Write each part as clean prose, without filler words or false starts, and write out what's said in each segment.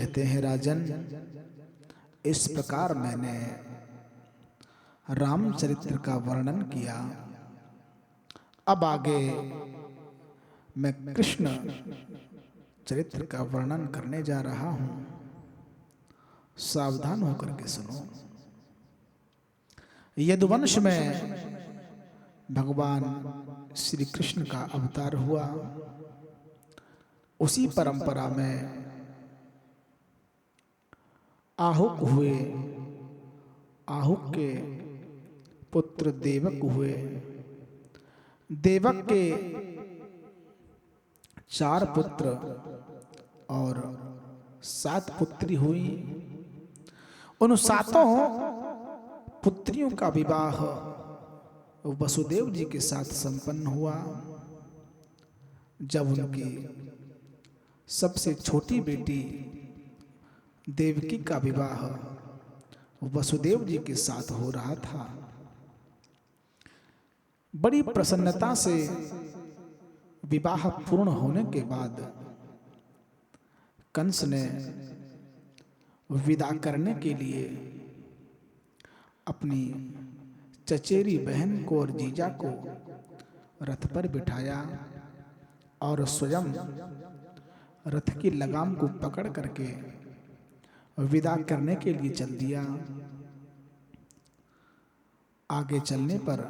कहते हैं राजन, इस प्रकार मैंने रामचरित्र का वर्णन किया। अब आगे मैं कृष्ण चरित्र का वर्णन करने जा रहा हूं। सावधान होकर के सुनो। यदुवंश में भगवान श्री कृष्ण का अवतार हुआ। उसी परंपरा में आहुक हुए। आहुक के पुत्र देवक हुए। देवक के 4 पुत्र और 7 पुत्री हुई। उन 7 पुत्रियों का विवाह वसुदेव जी के साथ संपन्न हुआ। जब उनकी सबसे छोटी बेटी देवकी का विवाह वसुदेव जी के साथ हो रहा था, बड़ी प्रसन्नता से विवाह पूर्ण होने के बाद कंस ने विदा करने के लिए अपनी चचेरी बहन को और जीजा को रथ पर बिठाया और स्वयं रथ की लगाम को पकड़ करके विदा करने के लिए चल दिया। आगे चलने पर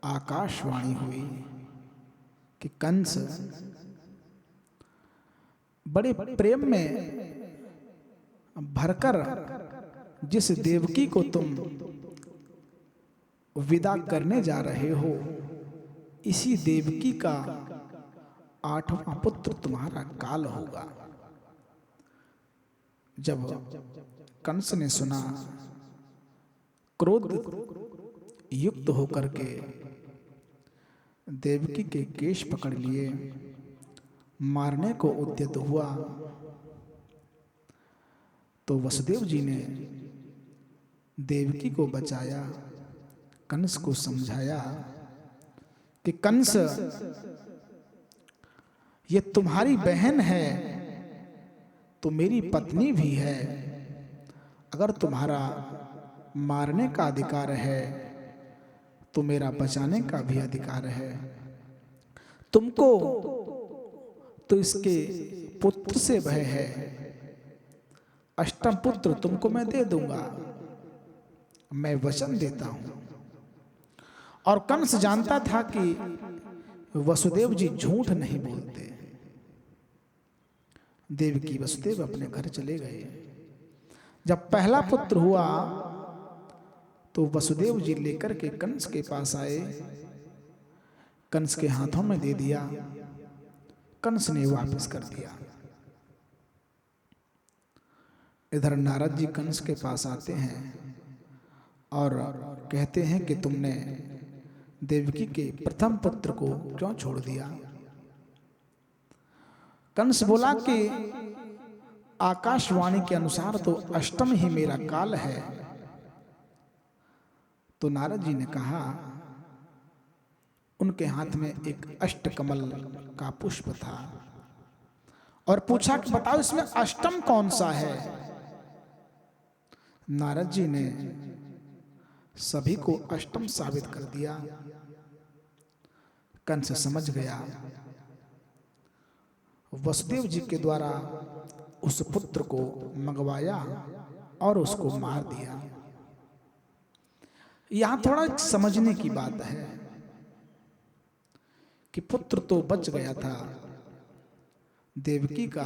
आकाशवाणी हुई कि कंस बड़े प्रेम में भरकर जिस देवकी को तुम विदा करने जा रहे हो, इसी देवकी का 8वां पुत्र तुम्हारा काल होगा। जब कंस ने सुना, क्रोध युक्त होकर के देवकी के केश पकड़ लिए, मारने को उद्यत हुआ। तो वसुदेव जी ने देवकी को बचाया, कंस को समझाया कि कंस, ये तुम्हारी बहन है तो मेरी पत्नी भी है। अगर तुम्हारा मारने का अधिकार है तो मेरा बचाने का भी अधिकार है। तुमको तो इसके पुत्र से भय है, 8वां पुत्र तुमको मैं दे दूंगा, मैं वचन देता हूं। और कंस जानता था कि वसुदेव जी झूठ नहीं बोलते। देवकी वसुदेव अपने घर चले गए। जब पहला पुत्र हुआ तो वसुदेव जी लेकर के कंस के पास आए, कंस के हाथों में दे दिया। कंस ने वापस कर दिया। इधर नारद जी कंस के पास आते हैं और कहते हैं कि तुमने देवकी के प्रथम पुत्र को क्यों छोड़ दिया। कंस बोला कि आकाशवाणी के अनुसार तो 8वां ही मेरा काल है। तो नारद जी ने कहा, उनके हाथ में एक अष्टकमल का पुष्प था और पूछा कि बताओ इसमें 8वां कौन सा है। नारद जी ने सभी को 8वां साबित कर दिया। कंस समझ गया। वसुदेव जी के द्वारा उस पुत्र को मंगवाया और उसको मार दिया। यहां थोड़ा समझने की बात है कि पुत्र तो बच गया था देवकी का,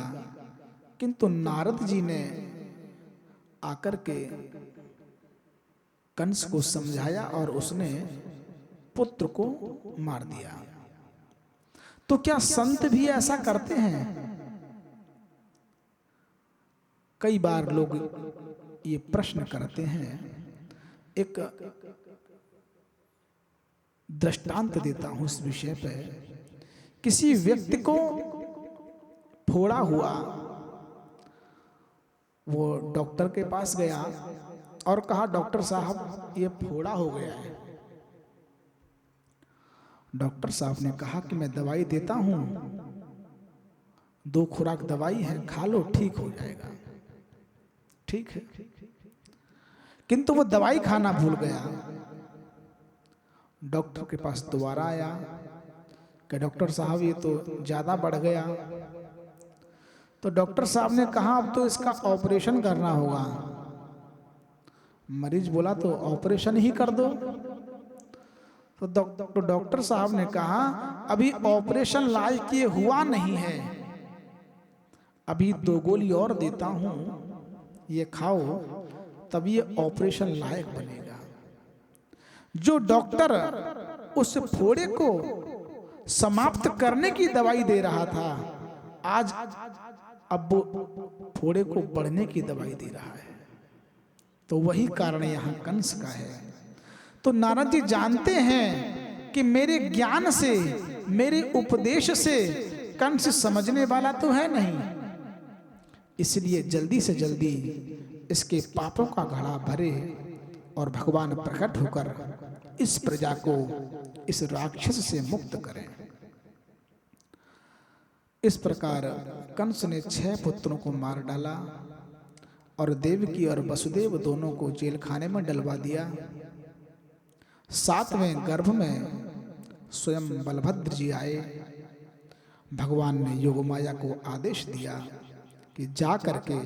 किंतु नारद जी ने आकर के कंस को समझाया और उसने पुत्र को मार दिया। तो क्या संत भी ऐसा करते हैं? कई बार लोग ये प्रश्न करते हैं। एक दृष्टांत देता हूं इस विषय पे। किसी व्यक्ति को फोड़ा हुआ, वो डॉक्टर के पास गया और कहा, डॉक्टर साहब ये फोड़ा हो गया है। डॉक्टर साहब ने कहा कि मैं दवाई देता हूं, 2 खुराक दवाई है, खा लो ठीक हो जाएगा। ठीक है, किंतु वो दवाई खाना भूल गया। डॉक्टर के पास दोबारा आया कि डॉक्टर साहब ये तो ज्यादा बढ़ गया। तो डॉक्टर साहब ने कहा अब तो इसका ऑपरेशन करना होगा। मरीज बोला तो ऑपरेशन ही कर दो। तो डॉक्टर साहब ने कहा अभी ऑपरेशन लायक ये हुआ नहीं है, अभी 2 गोली और देता हूं, ये खाओ तब ये ऑपरेशन लायक बनेगा। जो डॉक्टर उस फोड़े को समाप्त करने की दवाई दे रहा था, आज अब वो फोड़े को बढ़ने की दवाई दे रहा है। तो वही कारण यहां कंस का है। तो नारद जी जानते हैं कि मेरे ज्ञान से, मेरे उपदेश से कंस समझने वाला तो है नहीं, इसलिए जल्दी से जल्दी इसके पापों का घड़ा भरे और भगवान प्रकट होकर इस प्रजा को इस राक्षस से मुक्त करें। इस प्रकार कंस ने 6 पुत्रों को मार डाला और देवकी और वसुदेव दोनों को जेल खाने में डलवा दिया। 7वें गर्भ में स्वयं बलभद्र जी आए। भगवान ने योगमाया को आदेश दिया कि जा करके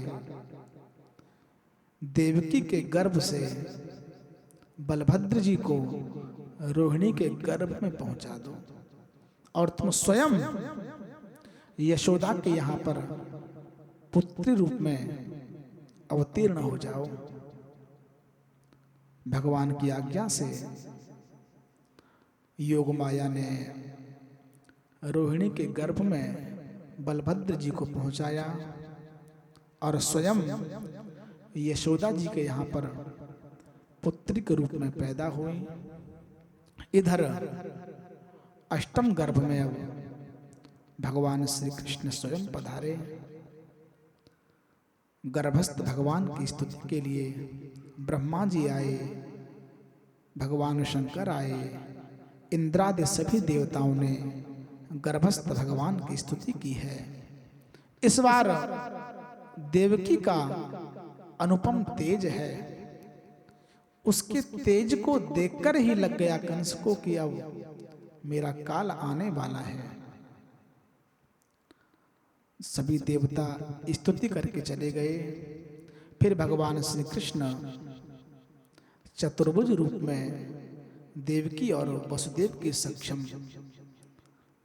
देवकी के गर्भ से बलभद्र जी को रोहिणी के गर्भ में पहुंचा दो और तुम स्वयं यशोदा के यहां पर पुत्री रूप में अवतीर्ण हो जाओ। भगवान की आज्ञा से योगमाया ने रोहिणी के गर्भ में बलभद्र जी को पहुंचाया और स्वयं यशोदा जी के यहाँ पर पुत्री के रूप में पैदा हुई। इधर अष्टम गर्भ में अब भगवान श्री कृष्ण स्वयं पधारे। गर्भस्थ भगवान की स्तुति के लिए ब्रह्मा जी आए, भगवान शंकर आए, इंद्रादि सभी देवताओं ने गर्भस्थ भगवान की स्तुति की है। इस बार देवकी का अनुपम तेज है, उसके तेज को देखकर ही लग गया कंस को कि अब मेरा काल आने वाला है। सभी देवता स्तुति करके चले गए। फिर भगवान श्री कृष्ण चतुर्भुज रूप में देवकी और वसुदेव के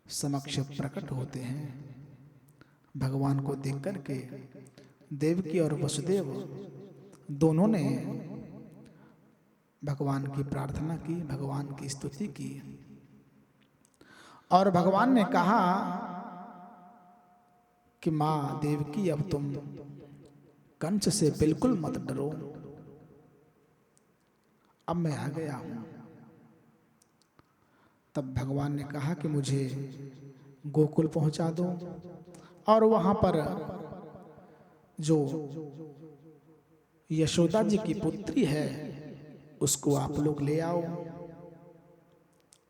समक्ष प्रकट होते हैं। भगवान को देख करके देवकी और वसुदेव दोनों ने भगवान की प्रार्थना की, भगवान की स्तुति की और भगवान ने कहा कि मां देवकी अब तुम कंस से बिल्कुल मत डरो, अब मैं आ गया हूं। तब भगवान ने कहा कि मुझे गोकुल पहुंचा दो और वहां पर जो यशोदा जी की पुत्री है उसको आप लोग ले आओ।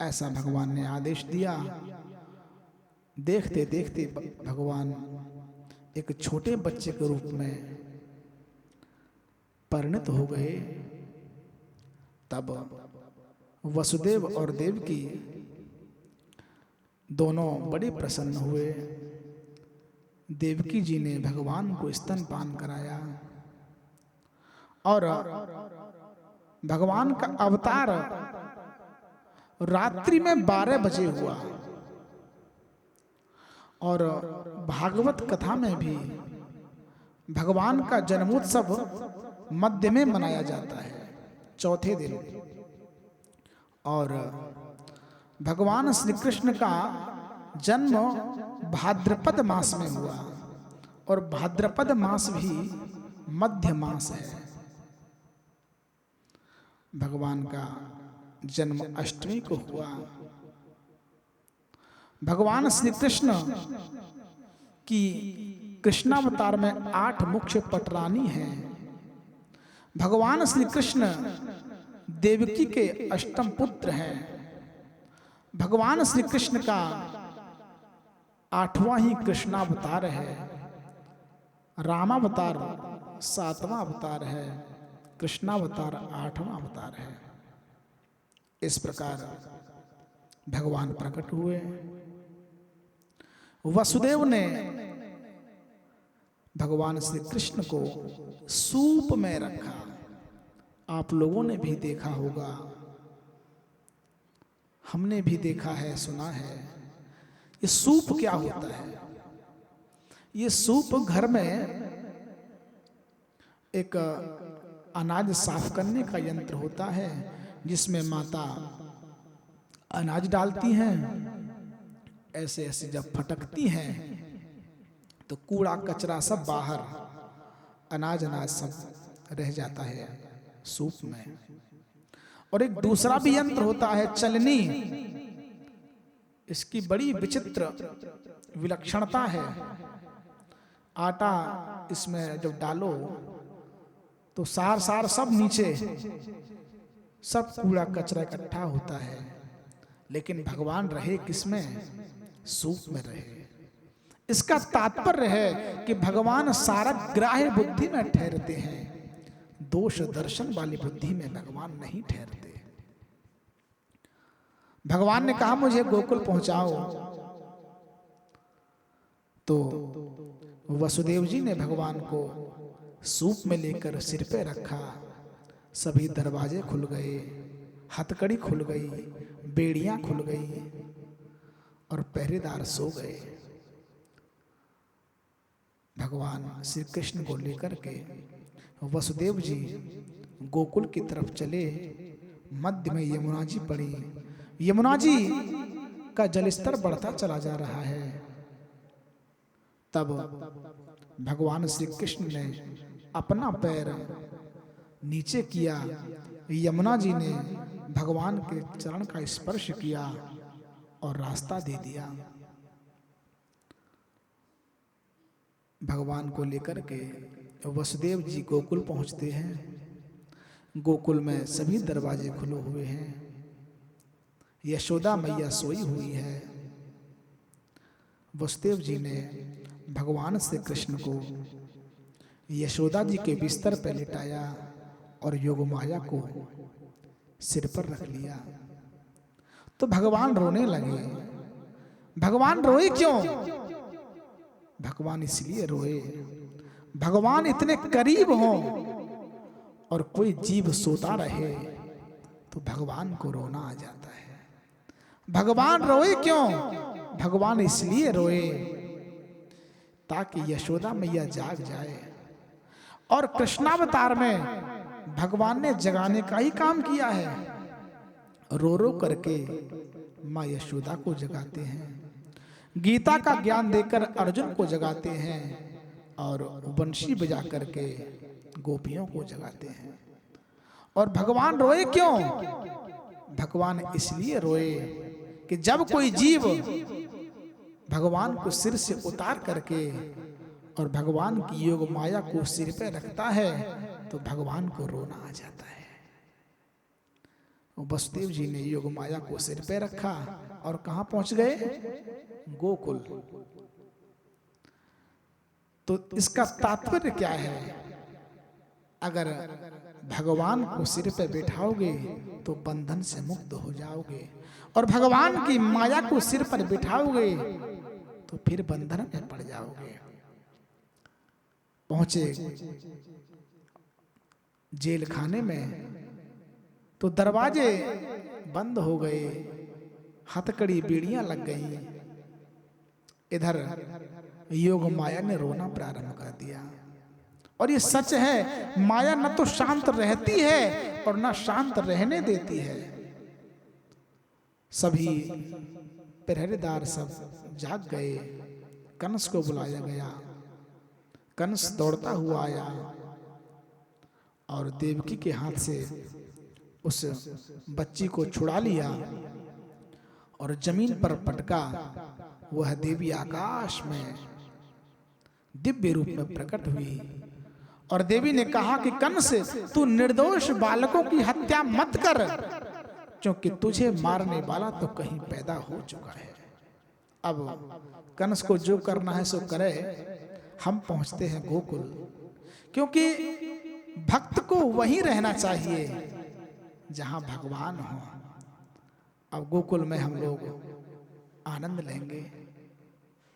ऐसा भगवान ने आदेश दिया। देखते देखते भगवान एक छोटे बच्चे के रूप में परिणत हो गए। तब वसुदेव और देवकी दोनों बड़े प्रसन्न हुए। देवकी जी ने भगवान को स्तनपान कराया और भगवान का अवतार रात्रि में 12 बजे हुआ और भागवत कथा में भी भगवान का जन्मोत्सव मध्य में मनाया जाता है, चौथे दिन। और भगवान श्री कृष्ण का जन्म भाद्रपद मास में हुआ और भाद्रपद मास भी मध्य मास है। भगवान का जन्म अष्टमी को हुआ। भगवान श्री कृष्ण की कृष्णावतार में 8 मुख्य पटरानी हैं। भगवान श्री कृष्ण देवकी के अष्टम पुत्र हैं। भगवान श्री कृष्ण का 8वां ही कृष्णावतार है। रामावतार 7वां अवतार है, कृष्णावतार 8वां अवतार है। इस प्रकार भगवान प्रकट हुए। वसुदेव ने भगवान श्री कृष्ण को सूप में रखा। आप लोगों ने भी देखा होगा, हमने भी देखा है, सुना है। ये सूप क्या होता है? ये सूप घर में एक अनाज साफ करने का यंत्र होता है, जिसमें माता अनाज डालती हैं। ऐसे ऐसे जब फटकती हैं तो कूड़ा कचरा सब बाहर, अनाज अनाज सब रह जाता है सूप में। और एक दूसरा भी यंत्र होता है चलनी। इसकी बड़ी विचित्र विलक्षणता है। आटा इसमें जब डालो तो सार सार सब नीचे, सब कूड़ा कचरा इकट्ठा होता है। लेकिन भगवान रहे किसमें? सूप में रहे। इसका तात्पर्य है कि भगवान सारा ग्राह्य बुद्धि में ठहरते हैं, दोष दर्शन वाली बुद्धि में भगवान नहीं ठहरते। भगवान ने कहा मुझे गोकुल पहुंचाओ, तो वसुदेव जी ने भगवान को सूप में लेकर सिर पे रखा। सभी दरवाजे खुल गए, हथकड़ी खुल गई, बेड़ियां खुल गई और पहरेदार सो गए। भगवान श्री कृष्ण को लेकर के वसुदेव जी गोकुल की तरफ चले। मध्य में यमुना जी पड़ी। यमुना जी का जलस्तर बढ़ता चला जा रहा है। तब भगवान श्री कृष्ण ने अपना पैर नीचे किया। यमुना जी ने भगवान के चरण का स्पर्श किया और रास्ता दे दिया। भगवान को लेकर के वसुदेव जी गोकुल पहुंचते हैं। गोकुल में सभी दरवाजे खुले हुए हैं। यशोदा मैया सोई हुई है। वसुदेव जी ने भगवान श्री कृष्ण को यशोदा जी के बिस्तर पर लिटाया और योगमाया को सिर पर रख लिया। तो भगवान रोने लगे। भगवान रोए क्यों? भगवान इसलिए रोए, भगवान इतने करीब हों और कोई जीव सोता रहे तो भगवान को रोना आ जाता है। भगवान रोए क्यों? भगवान इसलिए रोए ताकि यशोदा मैया जाग जाए। और कृष्णावतार में भगवान ने जगाने का ही काम किया है। रो रो करके माँ यशोदा को जगाते हैं, गीता का ज्ञान देकर अर्जुन को जगाते हैं और बंशी बजा करके गोपियों को जगाते हैं। और भगवान रोए क्यों? भगवान इसलिए रोए कि जब कोई जीव भगवान को सिर से उतार करके और भगवान की योग माया को सिर पे रखता है तो भगवान को रोना आ जाता है। वसुदेव जी ने योग माया को सिर पे रखा और कहां पहुंच गए? गोकुल। तो इसका तात्पर्य क्या है? अगर भगवान को सिर पे बैठाओगे तो बंधन से मुक्त हो जाओगे, और भगवान की माया को सिर पर बिठाओगे तो फिर बंधन में पड़ जाओगे। पहुंचे जेल खाने में तो दरवाजे बंद हो गए, हथकड़ी बेड़ियां लग गई। इधर योग माया ने रोना प्रारंभ कर दिया। और ये सच है, माया न तो शांत रहती है और न शांत रहने देती है। सभी पहरेदार सब जाग गए। कंस को बुलाया गया। कंस दौड़ता हुआ आया और देवकी के हाथ से उस बच्ची को छुड़ा लिया और जमीन पर पटका। वह देवी आकाश में दिव्य रूप में प्रकट हुई और देवी ने कहा कि कंस, तू निर्दोष बालकों की हत्या मत कर, क्योंकि तुझे मारने वाला तो कहीं पैदा हो चुका है। अब कंस को जो करना है सो करे, हम पहुंचते हैं गोकुल, क्योंकि भक्त को वहीं रहना चाहिए जहां भगवान हो। अब गोकुल में हम लोग आनंद लेंगे।